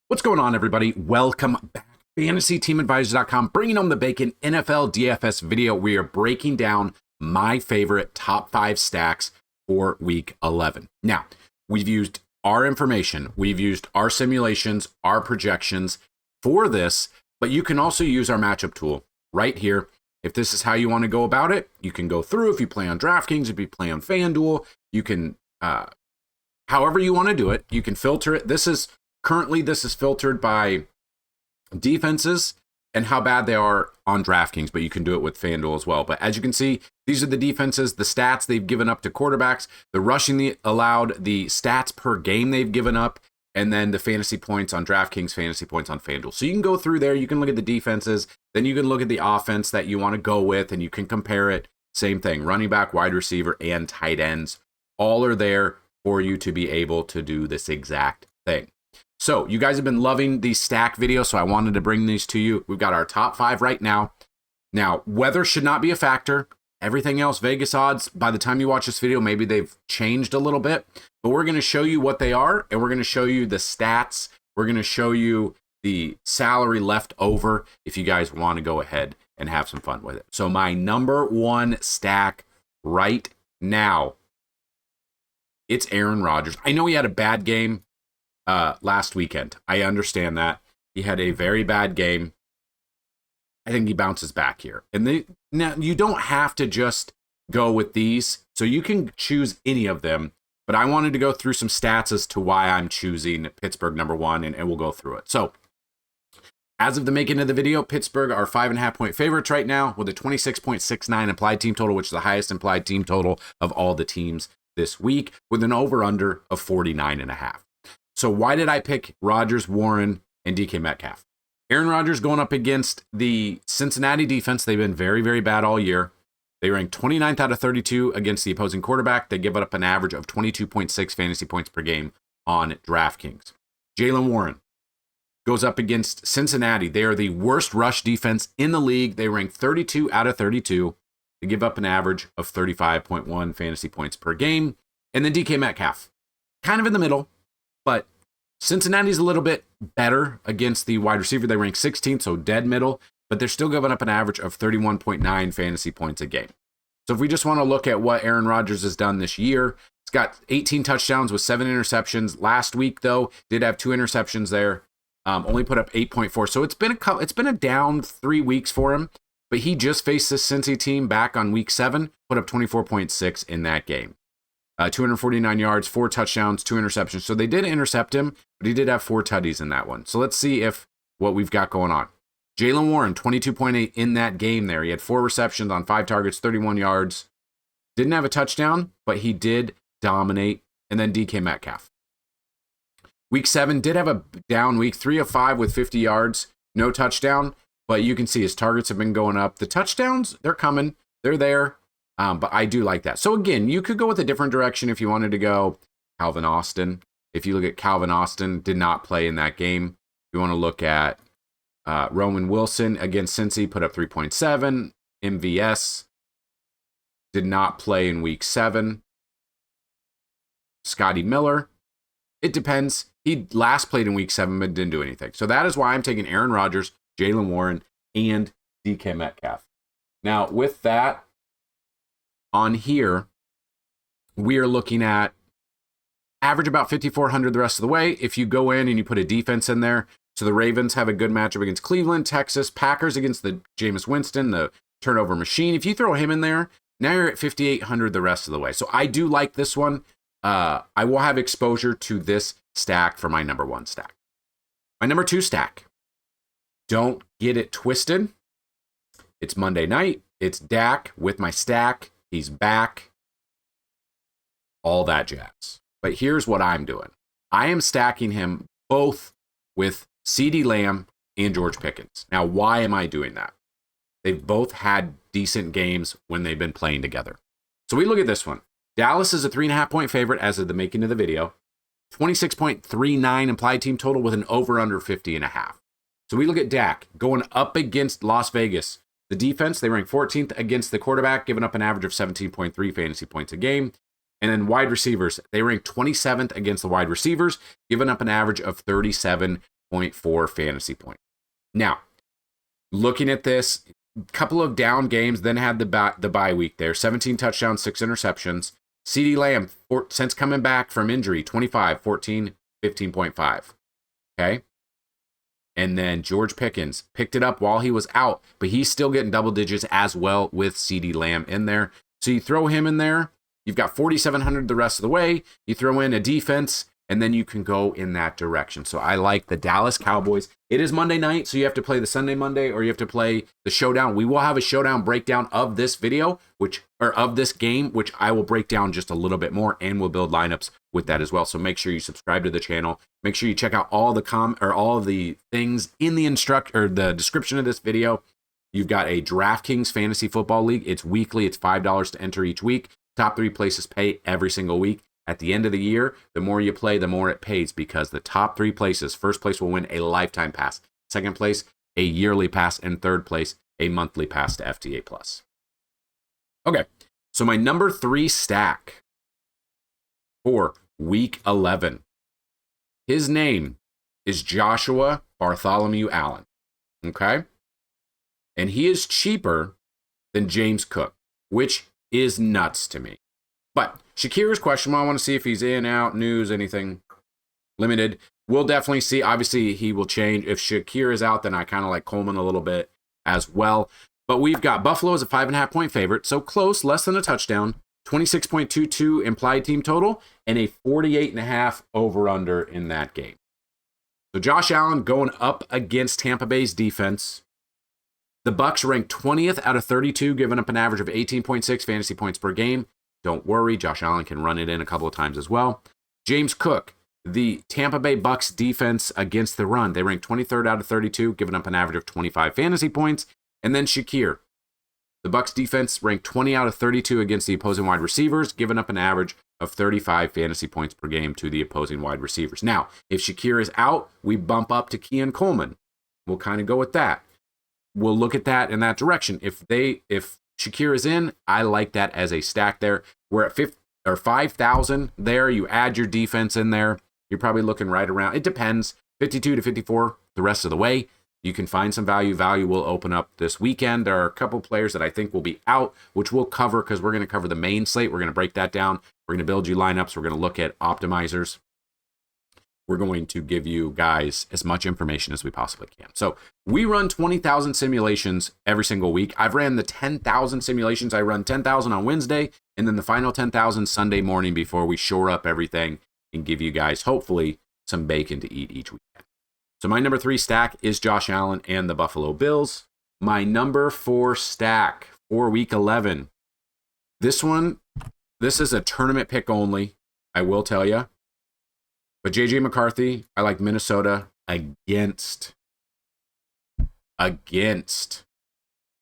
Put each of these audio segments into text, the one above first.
What's going on, everybody? Welcome back. FantasyTeamAdvisors.com, bringing home the bacon NFL DFS video. We are breaking down my favorite top 5 stacks for week 11. Now, we've used our information, we've used our simulations, our projections for this, but you can also use our matchup tool right here. If this is how you want to go about it, you can go through. If you play on DraftKings, if you play on FanDuel, you can, however you want to do it, you can filter it. Currently, this is filtered by defenses and how bad they are on DraftKings, but you can do it with FanDuel as well. But as you can see, these are the defenses, the stats they've given up to quarterbacks, the rushing allowed, the stats per game they've given up, and then the fantasy points on DraftKings, fantasy points on FanDuel. So you can go through there, you can look at the defenses, then you can look at the offense that you want to go with, and you can compare it. Same thing, running back, wide receiver, and tight ends. All are there for you to be able to do this exact thing. So you guys have been loving these stack videos, so I wanted to bring these to you. We've got our top 5 right now. Now, weather should not be a factor. Everything else, Vegas odds, by the time you watch this video, maybe they've changed a little bit. But we're going to show you what they are, and we're going to show you the stats. We're going to show you the salary left over if you guys want to go ahead and have some fun with it. So my number 1 stack right now, it's Aaron Rodgers. I know he had a bad game last weekend. I understand that. He had a very bad game. I think he bounces back here. And now you don't have to just go with these, so you can choose any of them. But I wanted to go through some stats as to why I'm choosing Pittsburgh number 1, and we'll go through it. So as of the making of the video, Pittsburgh are 5.5 point favorites right now with a 26.69 implied team total, which is the highest implied team total of all the teams this week, with an over-under of 49.5. So why did I pick Rodgers, Warren, and DK Metcalf? Aaron Rodgers going up against the Cincinnati defense. They've been very, very bad all year. They rank 29th out of 32 against the opposing quarterback. They give up an average of 22.6 fantasy points per game on DraftKings. Jaylen Warren goes up against Cincinnati. They are the worst rush defense in the league. They rank 32 out of 32. They give up an average of 35.1 fantasy points per game. And then DK Metcalf, kind of in the middle. But Cincinnati's a little bit better against the wide receiver. They rank 16th, so dead middle, but they're still giving up an average of 31.9 fantasy points a game. So if we just want to look at what Aaron Rodgers has done this year, he's got 18 touchdowns with 7 interceptions. Last week, though, did have 2 interceptions there. Only put up 8.4. So it's been a down 3 weeks for him, but he just faced this Cincy team back on week 7, put up 24.6 in that game. 249 yards, 4 touchdowns, 2 interceptions. So they did intercept him, but he did have 4 tutties in that one. So let's see what we've got going on. Jaylen Warren, 22.8 in that game there. He had 4 receptions on 5 targets, 31 yards. Didn't have a touchdown, but he did dominate. And then DK Metcalf. Week 7 did have a down week, 3 of 5 with 50 yards, no touchdown. But you can see his targets have been going up. The touchdowns, they're coming. They're there. But I do like that. So again, you could go with a different direction if you wanted to go Calvin Austin. If you look at Calvin Austin, did not play in that game. You want to look at Roman Wilson against Cincy, put up 3.7. MVS did not play in week 7. Scotty Miller, it depends. He last played in week 7, but didn't do anything. So that is why I'm taking Aaron Rodgers, Jaylen Warren, and DK Metcalf. Now, with that, on here, we are looking at average about 5,400 the rest of the way. If you go in and you put a defense in there, so the Ravens have a good matchup against Cleveland, Texas, Packers against the Jameis Winston, the turnover machine. If you throw him in there, now you're at 5,800 the rest of the way. So I do like this one. I will have exposure to this stack for my number 1 stack. My number 2 stack. Don't get it twisted. It's Monday night. It's Dak with my stack. He's back. All that jazz. But here's what I'm doing. I am stacking him both with CeeDee Lamb and George Pickens. Now, why am I doing that? They've both had decent games when they've been playing together. So we look at this one. Dallas is a 3.5 point favorite as of the making of the video. 26.39 implied team total with an over-under 50.5. So we look at Dak going up against Las Vegas. The defense, they rank 14th against the quarterback, giving up an average of 17.3 fantasy points a game. And then wide receivers, they rank 27th against the wide receivers, giving up an average of 37 8.4 fantasy points. Now, looking at this, couple of down games, then had the bye week there. 17 touchdowns, 6 interceptions. CeeDee Lamb, since coming back from injury, 25, 14, 15.5. Okay? And then George Pickens picked it up while he was out, but he's still getting double digits as well with CeeDee Lamb in there. So you throw him in there, you've got 4,700 the rest of the way. You throw in a defense, and then you can go in that direction. So I like the Dallas Cowboys. It is Monday night, so you have to play the Sunday Monday, or you have to play the showdown. We will have a showdown breakdown of this video, of this game, which I will break down just a little bit more, and we'll build lineups with that as well. So make sure you subscribe to the channel. Make sure you check out all the things in the description of this video. You've got a DraftKings Fantasy Football League. It's weekly. It's $5 to enter each week. Top 3 places pay every single week. At the end of the year, the more you play, the more it pays, because the top 3 places, first place will win a lifetime pass, second place, a yearly pass, and third place, a monthly pass to FTA+. Okay, so my number 3 stack for week 11, his name is Joshua Bartholomew Allen, okay? And he is cheaper than James Cook, which is nuts to me. But Shakir is questionable. I want to see if he's in, out, news, anything limited. We'll definitely see. Obviously, he will change. If Shakir is out, then I kind of like Coleman a little bit as well. But we've got Buffalo as a 5.5 point favorite. So close, less than a touchdown. 26.22 implied team total, and a 48.5 over-under in that game. So Josh Allen going up against Tampa Bay's defense. The Bucs ranked 20th out of 32, giving up an average of 18.6 fantasy points per game. Don't worry, Josh Allen can run it in a couple of times as well. James Cook, the Tampa Bay Bucs defense against the run, they ranked 23rd out of 32, giving up an average of 25 fantasy points. And then Shakir, the Bucs defense ranked 20 out of 32 against the opposing wide receivers, giving up an average of 35 fantasy points per game to the opposing wide receivers. Now, if Shakir is out, we bump up to Keon Coleman. We'll kind of go with that. We'll look at that in that direction. If Shakir is in, I like that as a stack there. We're at 5,000 there. You add your defense in there, you're probably looking right around, it depends, 52 to 54 the rest of the way. You can find some value. Value will open up this weekend. There are a couple players that I think will be out, which we'll cover because we're going to cover the main slate. We're going to break that down. We're going to build you lineups. We're going to look at optimizers. We're going to give you guys as much information as we possibly can. So we run 20,000 simulations every single week. I've ran the 10,000 simulations. I run 10,000 on Wednesday, and then the final 10,000 Sunday morning before we shore up everything and give you guys, hopefully, some bacon to eat each weekend. So my number 3 stack is Josh Allen and the Buffalo Bills. My number 4 stack for week 11. This is a tournament pick only, I will tell you. But J.J. McCarthy, I like Minnesota against the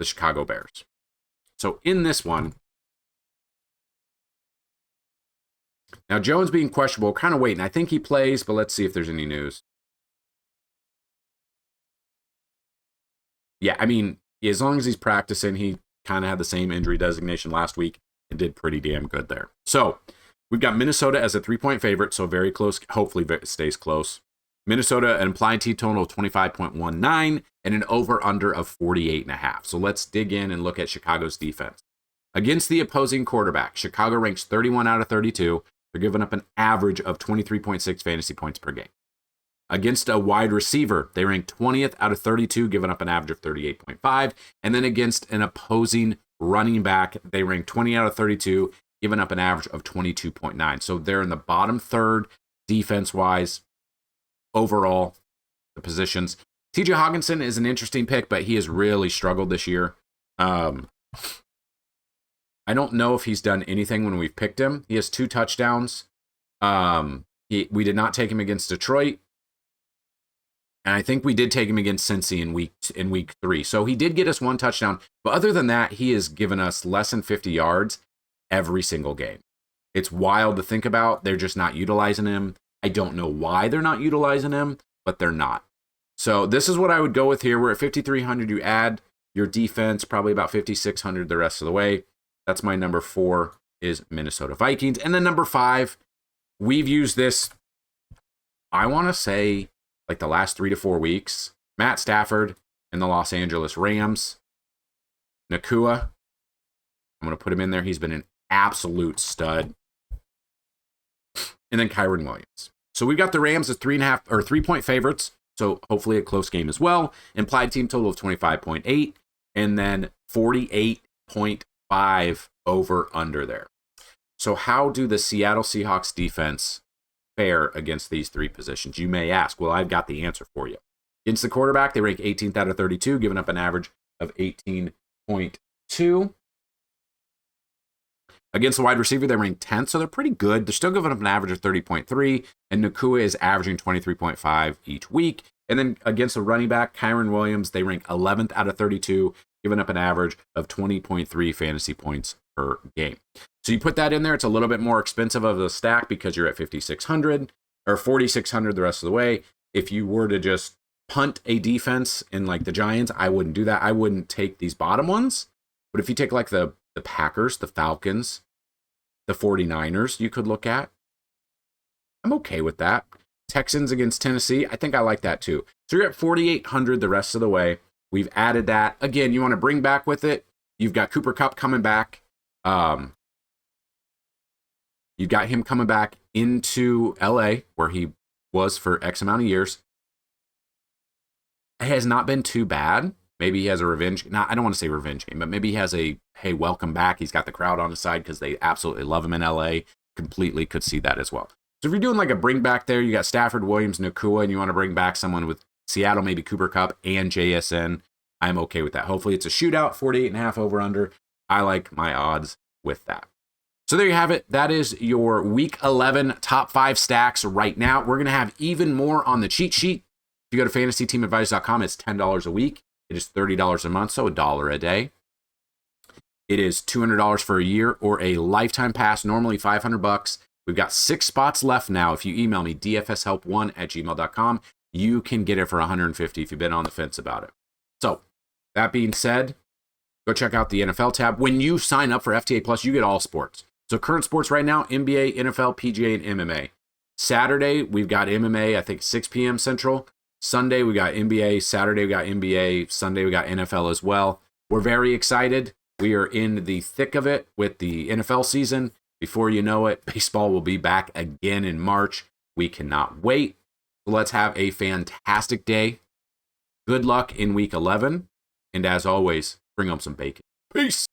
Chicago Bears. So in this one, now Jones being questionable, kind of waiting. I think he plays, but let's see if there's any news. Yeah, I mean, as long as he's practicing, he kind of had the same injury designation last week and did pretty damn good there. So we've got Minnesota as a 3-point favorite, so very close. Hopefully it stays close. Minnesota, an implied team total of 25.19 and an over-under of 48.5. So let's dig in and look at Chicago's defense. Against the opposing quarterback, Chicago ranks 31 out of 32. They're giving up an average of 23.6 fantasy points per game. Against a wide receiver, they rank 20th out of 32, giving up an average of 38.5. And then against an opposing running back, they rank 20 out of 32, giving up an average of 22.9. So they're in the bottom third defense-wise overall, the positions. TJ Hawkinson is an interesting pick, but he has really struggled this year. I don't know if he's done anything when we've picked him. He has 2 touchdowns. We did not take him against Detroit. And I think we did take him against Cincy in week 3. So he did get us 1 touchdown. But other than that, he has given us less than 50 yards every single game. It's wild to think about. They're just not utilizing him. I don't know why they're not utilizing him, but they're not. So this is what I would go with here. We're at 5,300. You add your defense, probably about 5,600 the rest of the way. That's my number 4 is Minnesota Vikings. And then number 5, we've used this, I want to say, like the last 3 to 4 weeks. Matt Stafford and the Los Angeles Rams. Nakua, I'm going to put him in there. He's been an absolute stud. And then Kyren Williams. So we've got the Rams as 3.5 favorites. So hopefully a close game as well. Implied team total of 25.8 and then 48.5 over under there. So how do the Seattle Seahawks defense fare against these three positions? You may ask. Well, I've got the answer for you. Against the quarterback, they rank 18th out of 32, giving up an average of 18.2. Against the wide receiver, they rank 10th, so they're pretty good. They're still giving up an average of 30.3, and Nakua is averaging 23.5 each week. And then against the running back, Kyren Williams, they rank 11th out of 32, giving up an average of 20.3 fantasy points per game. So you put that in there, it's a little bit more expensive of a stack because you're at 5,600 or 4,600 the rest of the way. If you were to just punt a defense in like the Giants, I wouldn't do that. I wouldn't take these bottom ones. But if you take like the Packers, the Falcons, the 49ers, you could look at. I'm okay with that. Texans against Tennessee, I think I like that too. So you're at 4,800 the rest of the way. We've added that. Again, you want to bring back with it. You've got Cooper Kupp coming back. You've got him coming back into LA where he was for X amount of years. It has not been too bad. Maybe he has a revenge. Now, I don't want to say revenge game, but maybe he has a, hey, welcome back. He's got the crowd on his side because they absolutely love him in LA. Completely could see that as well. So if you're doing like a bring back there, you got Stafford, Williams, Nakua, and you want to bring back someone with Seattle, maybe Cooper Kupp and JSN, I'm okay with that. Hopefully it's a shootout, 48.5 over under. I like my odds with that. So there you have it. That is your Week 11 top 5 stacks right now. We're going to have even more on the cheat sheet. If you go to fantasyteamadvice.com, it's $10 a week. It is $30 a month, so $1 a day. It is $200 for a year or a lifetime pass, normally $500. We've got 6 spots left now. If you email me, dfshelp1@gmail.com, you can get it for $150 if you've been on the fence about it. So that being said, go check out the NFL tab. When you sign up for FTA Plus, you get all sports. So current sports right now, NBA, NFL, PGA, and MMA. Saturday, we've got MMA, I think 6 p.m. Central. Sunday, we got NBA. Saturday, we got NBA. Sunday, we got NFL as well. We're very excited. We are in the thick of it with the NFL season. Before you know it, baseball will be back again in March. We cannot wait. Let's have a fantastic day. Good luck in Week 11. And as always, bring home some bacon. Peace.